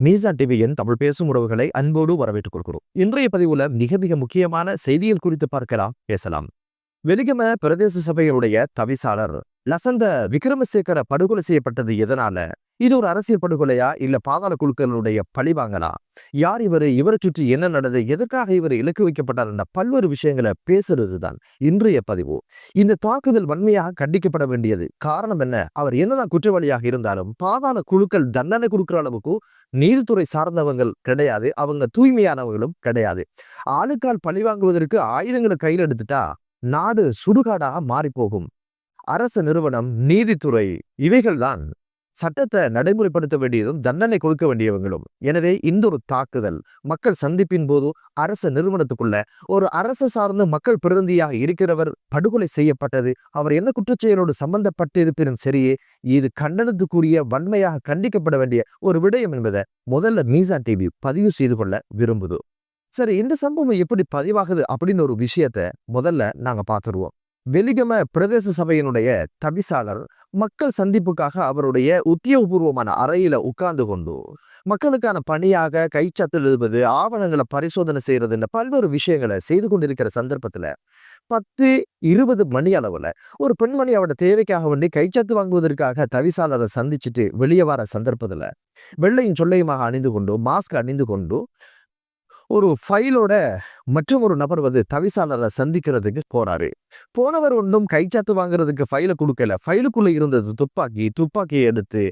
மீசா டிவியின் தமிழ் பேசும் உறவுகளை அன்போடு வரவேற்றுக் கொள்கிறோம். இன்றைய பதிவுல மிக மிக முக்கியமான செய்திகள் குறித்து பேசலாம். வெலிகம பிரதேச சபையுடைய தவிசாளர் லசந்த விக்ரமசேகர படுகொலை செய்யப்பட்டது எதனால? இது ஒரு அரசியல் படுகொலையா, இல்ல பாதாள குழுக்களுடைய பழிவாங்களா? யார் இவரை சுற்றி என்ன நடந்தது, எதற்காக இவர் இலக்கு வைக்கப்பட்டார் என்ற பல்வேறு விஷயங்களை பேசுறதுதான் இன்றைய பதிவு. இந்த தாக்குதல் வன்மையாக கண்டிக்கப்பட வேண்டியது. காரணம் என்ன? அவர் என்னதான் குற்றவாளியாக இருந்தாலும் பாதாள குழுக்கள் தண்டனை கொடுக்கிற அளவுக்கு நீதித்துறை சார்ந்தவங்கள் கிடையாது, அவங்க தூய்மையானவர்களும் கிடையாது. ஆளுக்கால் பழிவாங்குவதற்கு ஆயுதங்களை கையில் எடுத்துட்டா நாடு சுடுகாடாக மாறி போகும். அரசு நிறுவனம், நீதித்துறை இவைகள்தான் சட்டத்தை நடைமுறைப்படுத்த வேண்டியதும் தண்டனை கொடுக்க வேண்டியவங்களும். எனவே இந்த ஒரு தாக்குதல் மக்கள் சந்திப்பின் போது அரசு நிறுவனத்துக்குள்ள ஒரு அரசு சார்ந்த மக்கள் பிரதிநிதியாக இருக்கிறவர் படுகொலை செய்யப்பட்டது. அவர் என்ன குற்றச்செயலோடு சம்பந்தப்பட்டிருப்பினும் சரியே, இது கண்டனத்துக்குரிய வன்மையாக கண்டிக்கப்பட வேண்டிய ஒரு விடயம் என்பதை முதல்ல மீசா டிவி பதிவு செய்து கொள்ள விரும்புது. சரி, இந்த சம்பவம் எப்படி பதிவாகுது அப்படின்னு ஒரு விஷயத்த முதல்ல நாங்க பார்த்துருவோம். வெலிகம பிரதேச சபையினுடைய தவிசாளர் மக்கள் சந்திப்புக்காக அவருடைய உத்தியோகபூர்வமான அறையில உட்கார்ந்து கொண்டு மக்களுக்கான பணியாக கைச்சத்து எழுதுவது, ஆவணங்களை பரிசோதனை செய்யறது, இந்த பல்வேறு விஷயங்களை செய்து கொண்டிருக்கிற சந்தர்ப்பத்துல 10-20 மணி அளவுல ஒரு பெண்மணி அவரோட தேவைக்காக வேண்டி கைச்சத்து வாங்குவதற்காக தவிசாளரை சந்திச்சுட்டு வெளியே வர சந்தர்ப்பத்துல வெள்ளையும் சொல்லையுமாக அணிந்து கொண்டு மாஸ்க் அணிந்து கொண்டு ஒரு ஃபைலோட மற்றும் ஒரு நபர் தவிசாளரை சந்திக்கிறதுக்கு போறாரு. போனவர் ஒன்றும் கைச்சாத்து வாங்குறதுக்கு ஃபைலை கொடுக்கல. ஃபைலுக்குள்ள இருந்தது துப்பாக்கியை எடுத்து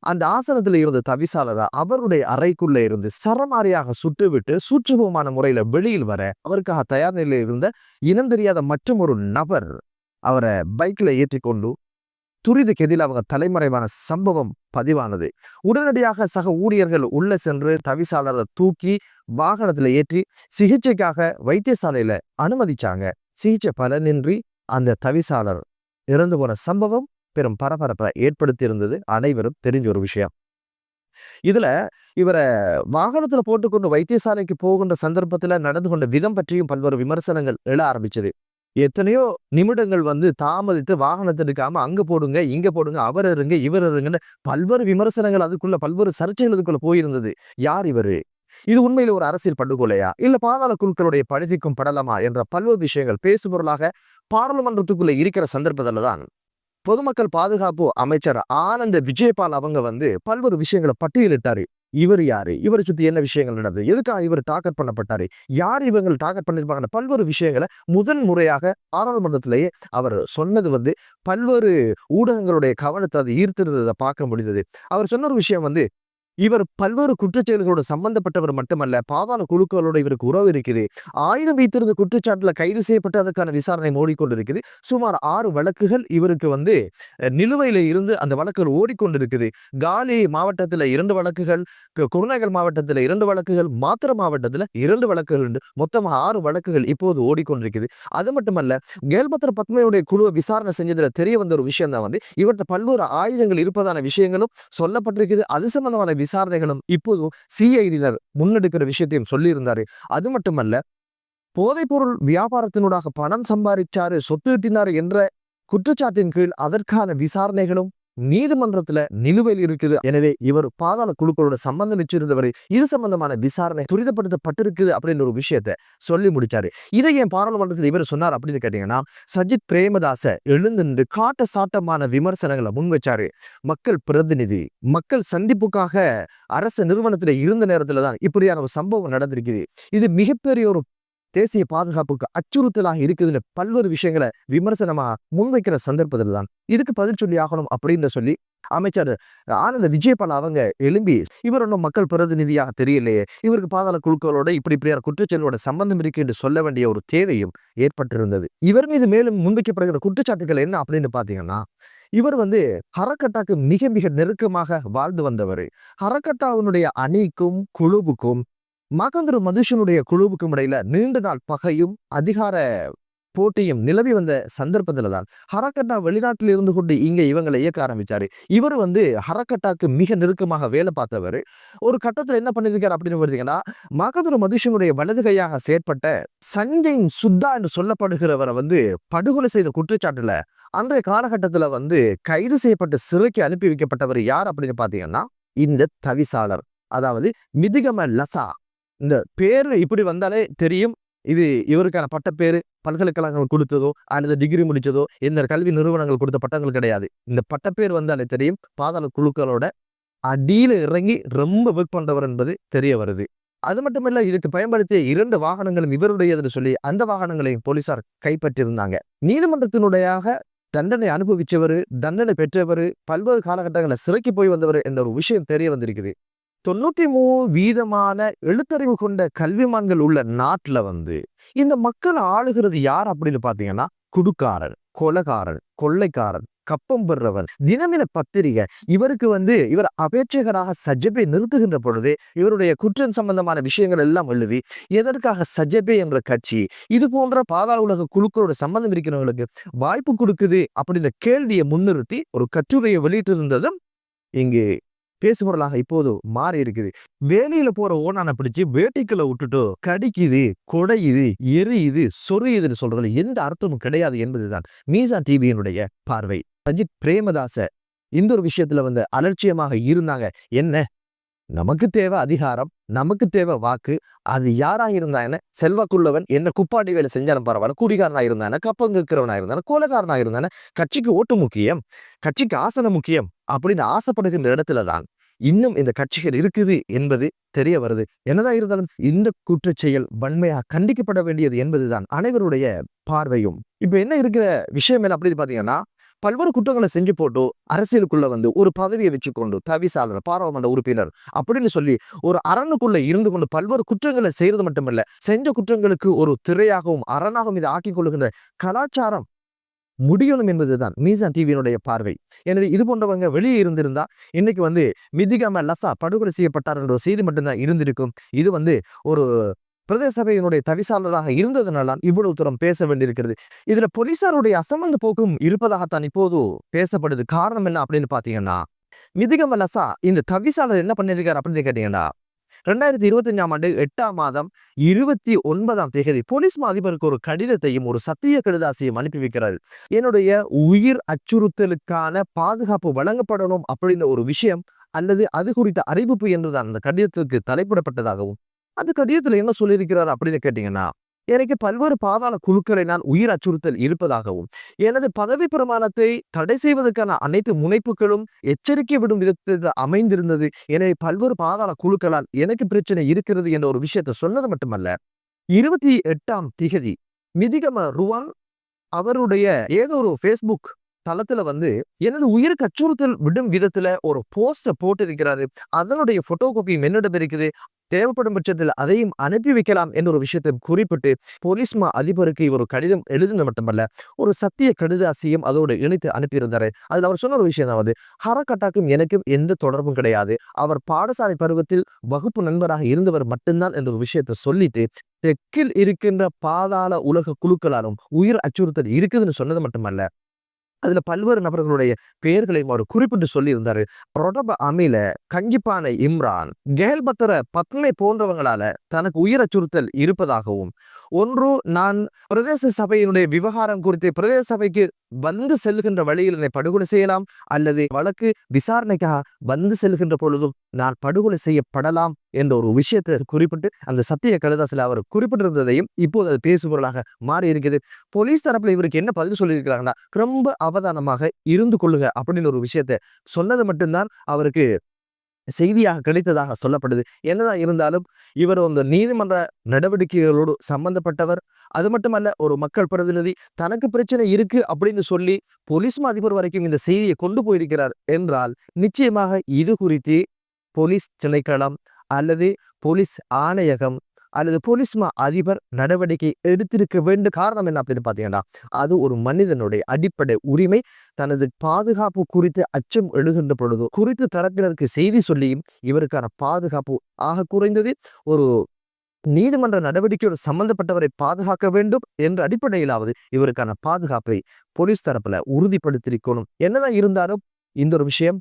அந்த ஆசனத்துல இருந்த தவிசாளரை அவருடைய அறைக்குள்ள இருந்து சரமாரியாக சுட்டுவிட்டு சூட்சுமமான முறையில வெளியில் வர அவருக்காக தயார் நிலையில் இருந்த இனம் தெரியாத மற்றும் ஒரு நபர் அவரை பைக்ல ஏற்றி கொண்டு துரித கெதில் அவங்க தலைமறைவான சம்பவம் பதிவானது. உடனடியாக சக ஊழியர்கள் உள்ள சென்று தவிசாளரை தூக்கி வாகனத்துல ஏற்றி சிகிச்சைக்காக வைத்தியசாலையில அனுமதிச்சாங்க. சிகிச்சை பலனின்றி அந்த தவிசாளர் இறந்து போன சம்பவம் பெரும் பரபரப்பை ஏற்படுத்தி இருந்தது. அனைவரும் தெரிஞ்ச ஒரு விஷயம். இதுல இவரை வாகனத்துல போட்டுக்கொண்டு வைத்தியசாலைக்கு போகின்ற சந்தர்ப்பத்துல நடந்து கொண்ட விதம் பற்றியும் பல்வேறு விமர்சனங்கள் எழ ஆரம்பிச்சது. எத்தனையோ நிமிடங்கள் தாமதித்து வாகனத்தை எடுக்காம அங்க போடுங்க, இங்க போடுங்க, அவர் இருங்க, இவர் இருங்கன்னு பல்வேறு விமர்சனங்கள், அதுக்குள்ள பல்வேறு சர்ச்சைகள் அதுக்குள்ள போயிருந்தது. யார் இவரு? இது உண்மையில ஒரு அரசியல் படுகொலையா, இல்ல பாதாள குழுக்களுடைய பழிக்கும் படலமா என்ற பல்வேறு விஷயங்கள் பேசுபொருளாக பாராளுமன்றத்துக்குள்ள இருக்கிற சந்தர்ப்பத்துல தான் பொதுமக்கள் பாதுகாப்பு அமைச்சர் ஆனந்த விஜயபால் அவங்க பல்வேறு விஷயங்களை பட்டியலிட்டாரு. இவர் யாரு, இவரை சுத்தி என்ன விஷயங்கள் நடந்தது, எதுக்காக இவர் டார்கெட் பண்ணப்பட்டாரு, யார் இவங்க டார்கெட் பண்ணிருப்பாங்க, பல்வேறு விஷயங்களை முதன் முறையாக பாராளுமன்றத்திலேயே அவர் சொன்னது பல்வேறு ஊடகங்களுடைய கவனத்தை அது ஈர்த்திருந்ததை பார்க்க முடிந்தது. அவர் சொன்ன ஒரு விஷயம் இவர் பல்வேறு குற்றச்செயல்களோடு சம்பந்தப்பட்டவர் மட்டுமல்ல, பாதாள குழுக்களோட இவருக்கு உறவு இருக்குது. ஆயுதம் வைத்திருந்த குற்றச்சாட்டுல கைது செய்யப்பட்டு அதற்கான விசாரணை ஓடிக்கொண்டிருக்குது. சுமார் 6 வழக்குகள் இவருக்கு நிலுவையில இருந்து அந்த வழக்குகள் ஓடிக்கொண்டிருக்குது. காலி மாவட்டத்துல 2 வழக்குகள், குருநகர் மாவட்டத்துல 2 வழக்குகள், மாத்திர மாவட்டத்துல 2 வழக்குகள் உண்டு. மொத்தமாக 6 வழக்குகள் இப்போது ஓடிக்கொண்டிருக்குது. அது மட்டுமல்ல, கேல்பத்திர பத்மையுடைய குழுவை விசாரணை செஞ்சதுல தெரிய வந்த ஒரு விஷயம் தான் இவர்கிட்ட பல்வேறு ஆயுதங்கள் இருப்பதான விஷயங்களும் சொல்லப்பட்டிருக்குது. அது சம்பந்தமான விசாரணைகளும் இப்போது சிஐடியினர் முன்னெடுக்கிற விஷயத்தையும் சொல்லியிருந்தாரு. அது மட்டுமல்ல, போதைப்பொருள் வியாபாரத்தினூடாக பணம் சம்பாதிச்சாரு, சொத்து ஈட்டினாரு என்ற குற்றச்சாட்டின் கீழ் அதற்கான விசாரணைகளும் நீதிமன்றத்துல நிலுவையில் இருக்குது. எனவே இவர் பாதாள குழுக்களோட சம்பந்தம் வச்சிருந்தவர், இது சம்பந்தமான விசாரணை துரிதப்படுத்தப்பட்டிருக்குது அப்படின்னு ஒரு விஷயத்த சொல்லி முடிச்சாரு. இதை ஏன் பாராளுமன்றத்தில் இவர் சொன்னார் அப்படின்னு கேட்டீங்கன்னா, சஜித் பிரேமதாச எழுந்து காட்ட சாட்டமான விமர்சனங்களை முன் வச்சாரு. மக்கள் பிரதிநிதி, மக்கள் சந்திப்புக்காக அரசு நிறுவனத்துல இருந்த நேரத்துல தான் இப்படியான ஒரு சம்பவம் நடந்திருக்குது. இது மிகப்பெரிய ஒரு தேசிய பாதுகாப்புக்கு அச்சுறுத்தலாக இருக்குதுன்னு பல்வேறு விஷயங்களை விமர்சனமா முன்வைக்கிற சந்தர்ப்பத்தில் தான் இதுக்கு பதில் சொல்லி ஆகணும் அப்படின்னு சொல்லி அமைச்சர் ஆனந்த விஜயபால் அவங்க எழும்பி, இவர் ஒன்றும் மக்கள் பிரதிநிதியாக தெரியலையே, இவருக்கு பாதாள குழுக்களோட இப்படியான குற்றச்செயலோட சம்பந்தம் இருக்கு என்று சொல்ல வேண்டிய ஒரு தேவையும் ஏற்பட்டிருந்தது. இவர் மீது மேலும் முன்வைக்கப்படுகிற குற்றச்சாட்டுகள் என்ன அப்படின்னு பாத்தீங்கன்னா, இவர் ஹரக்கட்டாக்கு மிக மிக நெருக்கமாக வாழ்ந்து வந்தவர். ஹரக்கட்டாவினுடைய அணிக்கும் குழுவுக்கும் மகேந்திர மதுஷனுடைய குழுவுக்கும் இடையில நீண்ட நாள் பகையும் அதிகார போட்டியும் நிலவி வந்த சந்தர்ப்பத்துல தான் ஹரக்கட்டா வெளிநாட்டில் இருந்து கொண்டு இங்க இவங்களை இயக்க ஆரம்பிச்சாரு. இவர் ஹரக்கட்டாக்கு மிக நெருக்கமாக வேலை பார்த்தவர். ஒரு கட்டத்துல என்ன பண்ணிருக்காரு அப்படின்னு பார்த்தீங்கன்னா, மகேந்திர மதுஷனுடைய வலது கையாக செயற்பட்ட சஞ்சய் சுத்தா என்று சொல்லப்படுகிறவரை படுகொலை செய்த குற்றச்சாட்டுல அன்றைய காலகட்டத்துல கைது செய்யப்பட்டு சிறைக்கு அனுப்பி வைக்கப்பட்டவர் யார் அப்படின்னு பாத்தீங்கன்னா, இந்த தவிசாளர் அதாவது மிதிகம லசா. இந்த பேரு இப்படி வந்தாலே தெரியும் இது இவருக்கான பட்டப்பேரு பல்கலைக்கழகங்கள் கொடுத்ததோ அல்லது டிகிரி முடிச்சதோ இந்த கல்வி நிறுவனங்கள் கொடுத்த பட்டங்கள் கிடையாது. இந்த பட்டப்பேர் வந்தாலே தெரியும் பாதாள குழுக்களோட அடியில இறங்கி ரொம்ப ஒர்க் பண்றவர் என்பது தெரிய வருது. அது மட்டுமல்ல, இதுக்கு பயன்படுத்திய 2 வாகனங்களும் இவருடையதுன்னு சொல்லி அந்த வாகனங்களையும் போலீசார் கைப்பற்றியிருந்தாங்க. நீதிமன்றத்தினுடையாக தண்டனை அனுபவிச்சவர், தண்டனை பெற்றவர், பல்வேறு காலகட்டங்களில் சிறைக்கு போய் வந்தவர் என்ற ஒரு விஷயம் தெரிய வந்திருக்குது. 93% எழுத்தறிவு கொண்ட கல்விமான்கள் உள்ள நாட்டுல இந்த மக்கள் ஆளுகிறது யார் அப்படின்னு பாத்தீங்கன்னா குடுக்காரன், கொலைகாரன், கொள்ளைக்காரன், கப்பம் பெறுறவன். தினமின பத்திரிகை இவருக்கு இவர் அபேட்சகராக சஜ்ஜபை நிறுத்துகின்ற பொழுது இவருடைய குற்றம் சம்பந்தமான விஷயங்கள் எல்லாம் எழுதி எதற்காக சஜ்ஜபை என்ற கட்சி இது போன்ற பாதாள உலக குழுக்களோட சம்பந்தம் இருக்கிறவங்களுக்கு வாய்ப்பு கொடுக்குது அப்படின்ற கேள்வியை முன்னிறுத்தி ஒரு கட்டுரையை வெளியிட்டு இருந்ததும் இங்கு பேசுபொருளாக இப்போது மாறி இருக்குது. வேலையில போற ஓனானை பிடிச்சு வேட்டைக்குள்ள விட்டுட்டு கடிக்குது, கொடையுது, எரியுது, சொறியுதுன்னு சொல்றதுல எந்த அர்த்தமும் கிடையாது என்பதுதான் மீசான் டிவியினுடைய பார்வை. ரஞ்சித் பிரேமதாச இந்த ஒரு விஷயத்துல அலட்சியமாக இருந்தாங்க. என்ன, நமக்கு தேவை அதிகாரம், நமக்கு தேவை வாக்கு. அது யாராக இருந்தா என்ன, செல்வாக்குள்ளவன் என்ன குப்பாடி வேலை செஞ்சாலும் பரவாயில்ல, குடிகாரனா இருந்தானே, கப்பங்க இருக்கிறவனா இருந்தானே, கோலக்காரனா இருந்தானே, கட்சிக்கு ஓட்டு முக்கியம், கட்சிக்கு ஆசனம் முக்கியம் அப்படின்னு ஆசைப்படுகின்ற இடத்துலதான் இன்னும் இந்த கட்சிகள் இருக்குது என்பது தெரிய வருது. என்னதான் இருந்தாலும் இந்த குற்றச்செயல் வன்மையாக கண்டிக்கப்பட வேண்டியது என்பதுதான் அனைவருடைய பார்வையும். இப்ப என்ன இருக்கிற விஷயம் என்ன அப்படின்னு பாத்தீங்கன்னா, பல்வேறு குற்றங்களை செஞ்சு போட்டு அரசியலுக்குள்ள ஒரு பதவியை வச்சுக்கொண்டு தவிசாளர், பாராளுமன்ற உறுப்பினர் அப்படின்னு சொல்லி ஒரு அரணுக்குள்ள இருந்து கொண்டு பல்வேறு குற்றங்களை செய்யறது மட்டுமல்ல, செஞ்ச குற்றங்களுக்கு ஒரு திரையாகவும் அரணாகவும் இதை ஆக்கிக் கொள்ளுகின்ற கலாச்சாரம் முடியணும் என்பதுதான் மீசான் டிவியினுடைய பார்வை. எனவே இது போன்றவங்க வெளியே இருந்திருந்தா இன்னைக்கு மிதிகம லசா படுகொலை செய்யப்பட்டார் என்ற ஒரு செய்தி மட்டும்தான் இருந்திருக்கும். இது ஒரு பிரதேச சபையினுடைய தவிசாளராக இருந்ததுனால இவ்வளவு தூரம் பேச வேண்டியிருக்கிறது. இதுல போலீசாருடைய அசம்பந்த போக்கும் இருப்பதாகத்தான் இப்போது பேசப்படுது. காரணம் என்ன அப்படின்னு பாத்தீங்கன்னா, மிதிகம லசா இந்த தவிசாளர் என்ன பண்ணிருக்காரு அப்படின்னு கேட்டீங்கன்னா, 2025ஆம் ஆண்டு 8ஆம் மாதம் 29ஆம் தேதி போலீஸ் அதிபருக்கு ஒரு கடிதத்தையும் ஒரு சத்திய கடிதாசியும் அனுப்பி வைக்கிறார். என்னுடைய உயிர் அச்சுறுத்தலுக்கான பாதுகாப்பு வழங்கப்படணும் அப்படின்ற ஒரு விஷயம் அல்லது அது குறித்த அறிவிப்பு என்றுதான் அந்த கடிதத்திற்கு தலைப்பிடப்பட்டதாகவும், அந்த கடிதத்துல என்ன சொல்லியிருக்கிறார் அப்படின்னு கேட்டீங்கன்னா, எனக்கு பல்வேறு பாதாள குழுக்களை நான் உயிர் அச்சுறுத்தல் இருப்பதாகவும், எனது பதவி பிரமாணத்தை தடை செய்வதற்கான அனைத்து முனைப்புகளும் எச்சரிக்கை விடும் விதத்தில் அமைந்திருந்தது. எனவே பல்வேறு பாதாள குழுக்களால் எனக்கு பிரச்சனை இருக்கிறது என்ற ஒரு விஷயத்தை சொன்னது மட்டுமல்ல, 28ஆம் திகதி மிதிகம ருவான் அவருடைய ஏதோ ஒரு ஃபேஸ்புக் தளத்துல எனது உயிருக்கு அச்சுறுத்தல் விடும் விதத்துல ஒரு போஸ்ட போட்டு இருக்கிறாரு. அதனுடைய போட்டோ காப்பியும் என்னிடம் இருக்குது, தேவைப்படும் பட்சத்தில் அதையும் அனுப்பி வைக்கலாம் என்ற ஒரு விஷயத்தை குறிப்பிட்டு போலீஸ் அதிபருக்கு இவர் கடிதம் எழுதுனது மட்டுமல்ல, ஒரு சத்திய கடிதாசியும் அதோடு இணைத்து அனுப்பியிருந்தாரு. அதுல அவர் சொன்ன ஒரு விஷயம் தான், ஹரக்கட்டாக்கும் எனக்கும் எந்த தொடர்பும் கிடையாது, அவர் பாடசாலை பருவத்தில் வகுப்பு நண்பராக இருந்தவர் மட்டும்தான் என்ற ஒரு விஷயத்தை சொல்லிட்டு, தெற்கில் இருக்கின்ற பாதாள உலக குழுக்களாலும் உயிர் அச்சுறுத்தல் இருக்குதுன்னு சொன்னது மட்டுமல்ல, அதுல பல்வேறு நபர்களுடைய பெயர்களையும் அவர் குறிப்பிட்டு சொல்லி இருந்தாரு. ரொடப அமில, கங்கிப்பானை இம்ரான், கேல்பத்தர பத்மை போன்றவங்களால தனக்கு உயிர் அச்சுறுத்தல் இருப்பதாகவும், ஒன்று நான் பிரதேச சபையினுடைய விவகாரம் குறித்து பிரதேச சபைக்கு செல்கின்ற வழியில் என்னை படுகொலை செய்யலாம், அல்லது வழக்கு விசாரணைக்காக செல்கின்ற பொழுதும் நான் படுகொலை செய்யப்படலாம் என்ற ஒரு விஷயத்தை குறிப்பிட்டு அந்த சத்திய கடிதாசில் அவர் குறிப்பிட்டிருந்ததையும் இப்போது அது பேசுபொருளாக மாறி இருக்குது. போலீஸ் தரப்புல இவருக்கு என்ன பதில் சொல்லியிருக்கிறாங்கன்னா, ரொம்ப அவதானமாக இருந்து கொள்ளுங்க அப்படின்னு ஒரு விஷயத்தை சொன்னது மட்டும்தான் அவருக்கு செய்தியாக கிடைத்ததாக சொல்லப்படுது. என்னதான் இருந்தாலும் இவர் நீதிமன்ற நடவடிக்கைகளோடு சம்பந்தப்பட்டவர். அது மட்டுமல்ல, ஒரு மக்கள் பிரதிநிதி. தனக்கு பிரச்சனை இருக்கு அப்படின்னு சொல்லி போலீஸ் அதிபர் வரைக்கும் இந்த செய்தியை கொண்டு போயிருக்கிறார் என்றால், நிச்சயமாக இது குறித்து போலீஸ் திணைக்களம் அல்லது போலீஸ் ஆணையகம் அல்லது போலீஸ் அதிபர் நடவடிக்கை எடுத்திருக்க வேண்டும். காரணம் என்ன அப்படின்னு பாத்தீங்கன்னா, அது ஒரு மனிதனுடைய அடிப்படை உரிமை. தனது பாதுகாப்பு குறித்து அச்சம் எழுகின்ற பொழுது குறித்து தரப்பினருக்கு செய்தி சொல்லியும் இவருக்கான பாதுகாப்பு ஆக குறைந்தது. ஒரு நீதிமன்ற நடவடிக்கையோடு சம்பந்தப்பட்டவரை பாதுகாக்க வேண்டும் என்ற அடிப்படையிலாவது இவருக்கான பாதுகாப்பை போலீஸ் தரப்புல உறுதிப்படுத்தியிருக்கணும். என்னதான் இருந்தாலும் இந்த ஒரு விஷயம்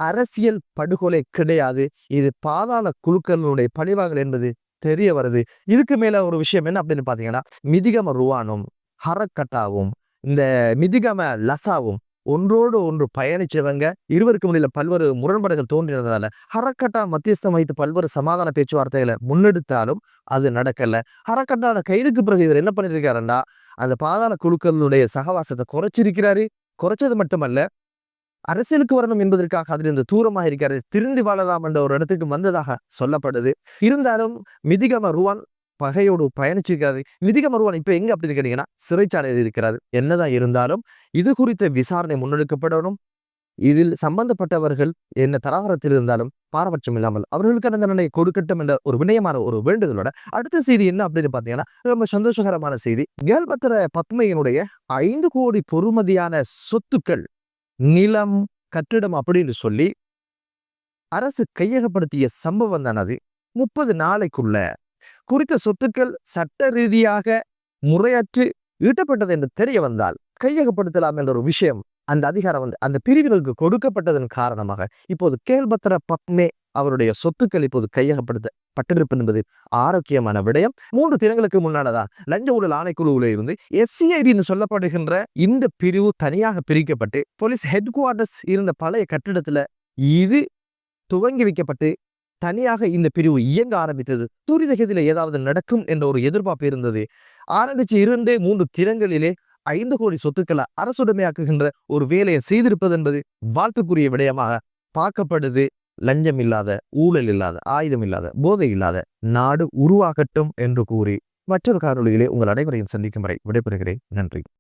அரசியல் படுகொலை கிடையாது, இது பாதாள குழுக்களுடைய பழிவாங்கல் என்பது தெரிய வருது. இதுக்கு மேல ஒரு விஷயம் என்ன அப்படின்னு பாத்தீங்கன்னா, மிதிகம ருவானும் ஹரக்கட்டாவும் இந்த மிதிகம லசாவும் ஒன்றோடு ஒன்று பயணிச்சவங்க. இருவருக்கும் இடையில பல்வேறு முரண்பாடுகள் தோன்றினதுனால ஹரக்கட்டா மத்தியஸ்தம் வைத்து பல்வேறு சமாதான பேச்சுவார்த்தைகளை முன்னெடுத்தாலும் அது நடக்கல. ஹரக்கட்டான கைதுக்கு பிறகு இவர் என்ன பண்ணிருக்காருன்னா, அந்த பாதாள குழுக்களுடைய சகவாசத்தை குறைச்சிருக்கிறாரு. குறைச்சது மட்டுமல்ல, அரசியலுக்கு வரணும் என்பதற்காக அதிலிருந்து தூரமாக இருக்காரு. திருந்தி வாழலாம் என்ற ஒரு இடத்துக்கு வந்ததாக சொல்லப்படுது. இருந்தாலும் மிதிகம ருவான் பகையோடு பயணிச்சிருக்காரு. மிதிகம ருவான் இப்ப எங்க அப்படின்னு கேட்டீங்கன்னா சிறைச்சாலையில் இருக்கிறார். என்னதான் இருந்தாலும் இது குறித்த விசாரணை முன்னெடுக்கப்படணும். இதில் சம்பந்தப்பட்டவர்கள் என்ன தராதரத்தில் இருந்தாலும் பாரபட்சம் இல்லாமல் அவர்களுக்கான தண்டனை கொடுக்கட்டும் என்ற ஒரு வினயமான ஒரு வேண்டுதலோட அடுத்த செய்தி என்ன அப்படின்னு பாத்தீங்கன்னா ரொம்ப சந்தோஷகரமான செய்தி. கேல்பத்திர பத்மையினுடைய 5 கோடி பொறுமதியான சொத்துக்கள், நிலம், கட்டிடம் அப்படின்னு சொல்லி அரசு கையகப்படுத்திய சம்பவம் தான் அது. 30 நாளைக்குள்ள குறித்த சொத்துக்கள் சட்ட ரீதியாக முறையற்று ஈட்டப்பட்டது என்று தெரிய வந்தால் கையகப்படுத்தலாம் என்ற ஒரு விஷயம் அந்த அதிகாரம் அந்த பிரிவினருக்கு கொடுக்கப்பட்டதன் காரணமாக இப்போது கேல்பத்திர பத்மே அவருடைய சொத்துக்கள் இப்போது கையகப்படுத்தப்பட்டிருப்பது என்பது ஆரோக்கியமான விடயம். 3 தினங்களுக்கு முன்னால்தான் லஞ்ச ஊழல் ஆணைக்குழுவில் இருந்து FCID சொல்லப்படுகின்ற இந்த பிரிவு தனியாக பிரிக்கப்பட்டு போலீஸ் ஹெட் குவார்டர்ஸ் இருந்த பழைய கட்டிடத்துல இது துவங்கி வைக்கப்பட்டு தனியாக இந்த பிரிவு இயங்க ஆரம்பித்தது. துரிதகதியில ஏதாவது நடக்கும் என்ற ஒரு எதிர்பார்ப்பு இருந்தது. ஆரம்பிச்சு 2-3 தினங்களிலே 5 கோடி சொத்துக்களை அரசுடைமையாக்குகின்ற ஒரு வேலையை செய்திருப்பது என்பது வாழ்த்துக்குரிய விடயமாக பார்க்கப்படுது. லஞ்சம் இல்லாத, ஊழல் இல்லாத, ஆயுதம் இல்லாத, போதை இல்லாத நாடு உருவாகட்டும் என்று கூறி மற்றொரு காணொளியிலே உங்கள் அனைவரையும் சந்திக்கும் வரை விடைபெறுகிறேன். நன்றி.